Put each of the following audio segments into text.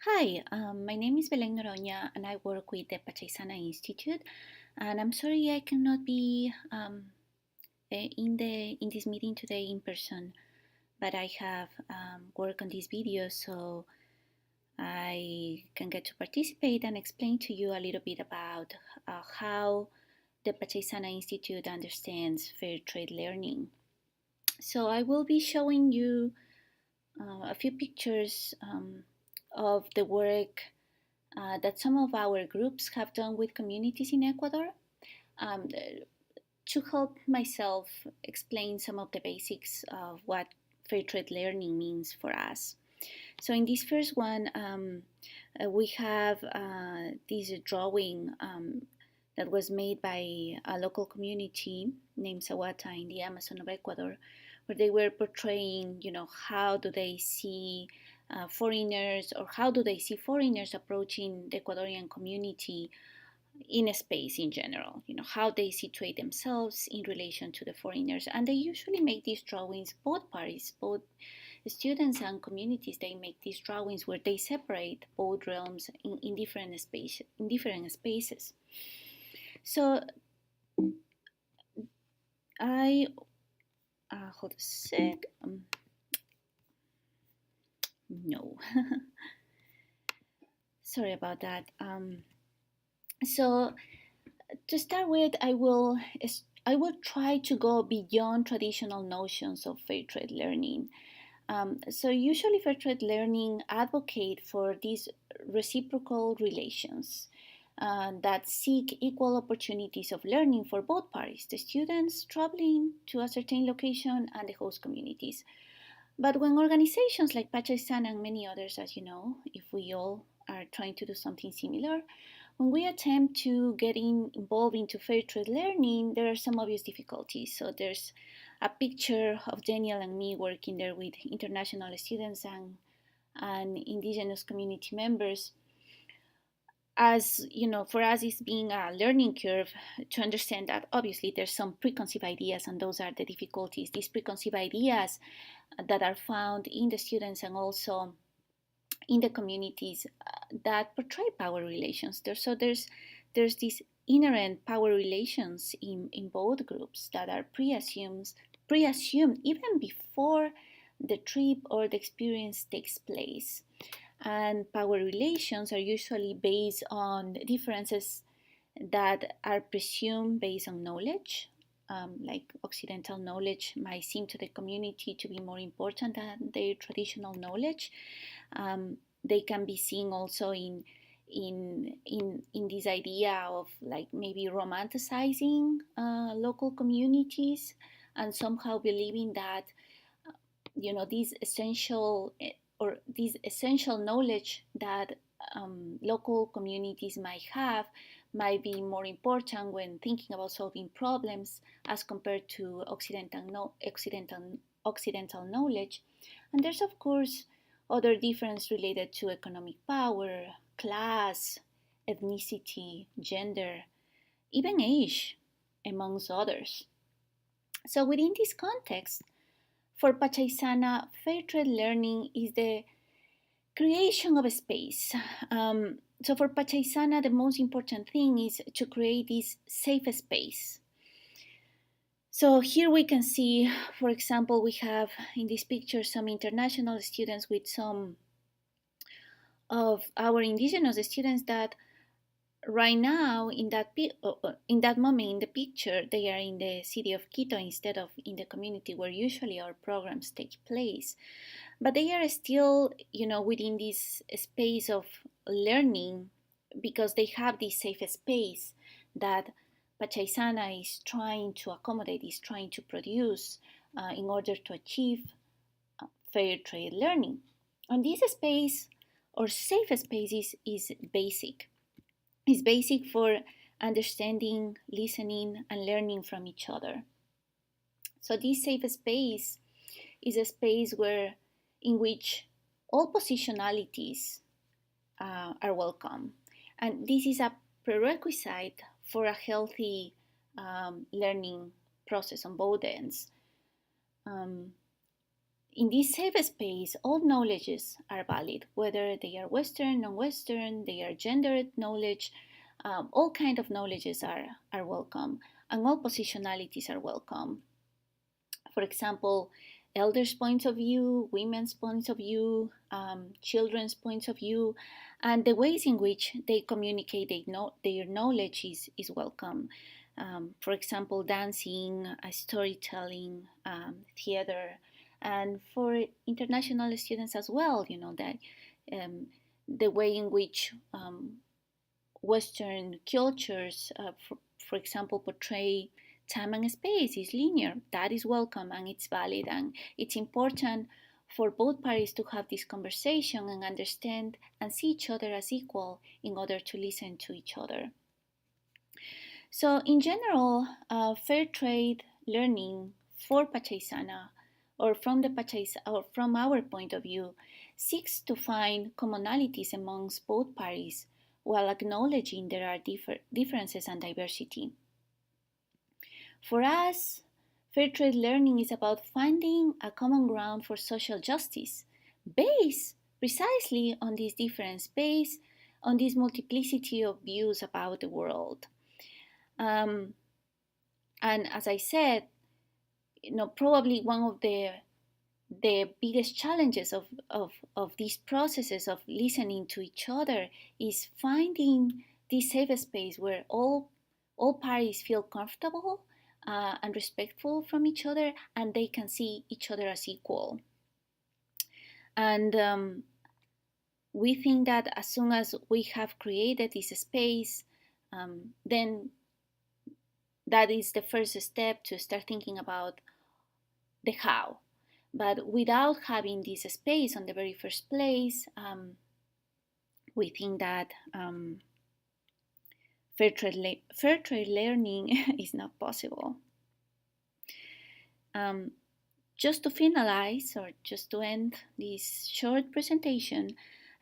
Hi, my name is Belén Noroña and I work with the Pachaysana Institute. And I'm sorry I cannot be in this meeting today in person, but I have work on this video so I can get to participate and explain to you a little bit about how the Pachaysana Institute understands fair trade learning. So I will be showing you a few pictures of the work that some of our groups have done with communities in Ecuador um, to help myself explain some of the basics of what fair trade learning means for us. So in this first one, we have this drawing that was made by a local community named Sawata in the Amazon of Ecuador, where they were portraying, how do they see foreigners, or how do they see foreigners approaching the Ecuadorian community in a space in general, how they situate themselves in relation to the foreigners. And they usually make these drawings, both parties, both students and communities, they make these drawings where they separate both realms in different spaces. So I hold a sec. No, sorry about that. So to start with, I will try to go beyond traditional notions of fair trade learning. So usually fair trade learning advocate for these reciprocal relations that seek equal opportunities of learning for both parties, the students traveling to a certain location and the host communities. But when organizations like Pachaysana and many others, as you know, if we all are trying to do something similar, when we attempt to get involved into fair trade learning, there are some obvious difficulties. So there's a picture of Daniel and me working there with international students and indigenous community members. As you know, for us, it's being a learning curve to understand that obviously there's some preconceived ideas, and those are the difficulties. These preconceived ideas that are found in the students and also in the communities that portray power relations. There's these inherent power relations in both groups that are pre-assumed even before the trip or the experience takes place. And power relations are usually based on differences that are presumed based on knowledge. Like Occidental knowledge might seem to the community to be more important than their traditional knowledge. They can be seen also in this idea of like maybe romanticizing local communities and somehow believing that these essential knowledge that local communities might have might be more important when thinking about solving problems as compared to Occidental knowledge. And there's of course other difference related to economic power, class, ethnicity, gender, even age, amongst others. So within this context, for Pachaysana, fair trade learning is the creation of a space. So for Pachaysana, the most important thing is to create this safe space. So here we can see, for example, we have in this picture some international students with some of our indigenous students that right now in that moment in the picture they are in the city of Quito instead of in the community where usually our programs take place, but they are still within this space of learning because they have this safe space that Pachaysana is trying to accommodate, is trying to produce in order to achieve fair trade learning. And this space or safe space is basic. It's basic for understanding, listening, and learning from each other. So this safe space is a space in which all positionalities are welcome. And this is a prerequisite for a healthy learning process on both ends. in this safe space, all knowledges are valid, whether they are Western, non-Western, they are gendered knowledge, all kind of knowledges are welcome, and all positionalities are welcome. For example, elders' points of view, women's points of view, children's points of view, and the ways in which they communicate their knowledge is welcome. For example, dancing, storytelling, theater, and for international students as well, that um, the way in which Western cultures, for example, portray time and space is linear. That is welcome and it's valid, and it's important for both parties to have this conversation and understand and see each other as equal in order to listen to each other. So, in general, fair trade learning for Pachaysana, or from or from our point of view, seeks to find commonalities amongst both parties while acknowledging there are differences and diversity. For us, fair trade learning is about finding a common ground for social justice based precisely on this difference, based on this multiplicity of views about the world. Um, and as I said, probably one of the biggest challenges of these processes of listening to each other is finding this safe space where all parties feel comfortable and respectful from each other, and they can see each other as equal. And we think that as soon as we have created this space, then that is the first step to start thinking about the how. But without having this space on the very first place, we think that fair trade learning is not possible. Just to finalize, or just to end this short presentation,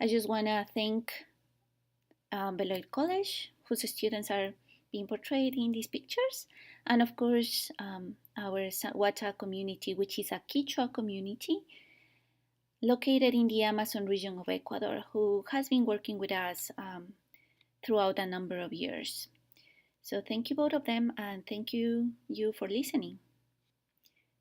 I just want to thank Beloit College, whose students are being portrayed in these pictures, and of course our Wata community, which is a Quechua community located in the Amazon region of Ecuador, who has been working with us throughout a number of years. So thank you both of them, and thank you for listening.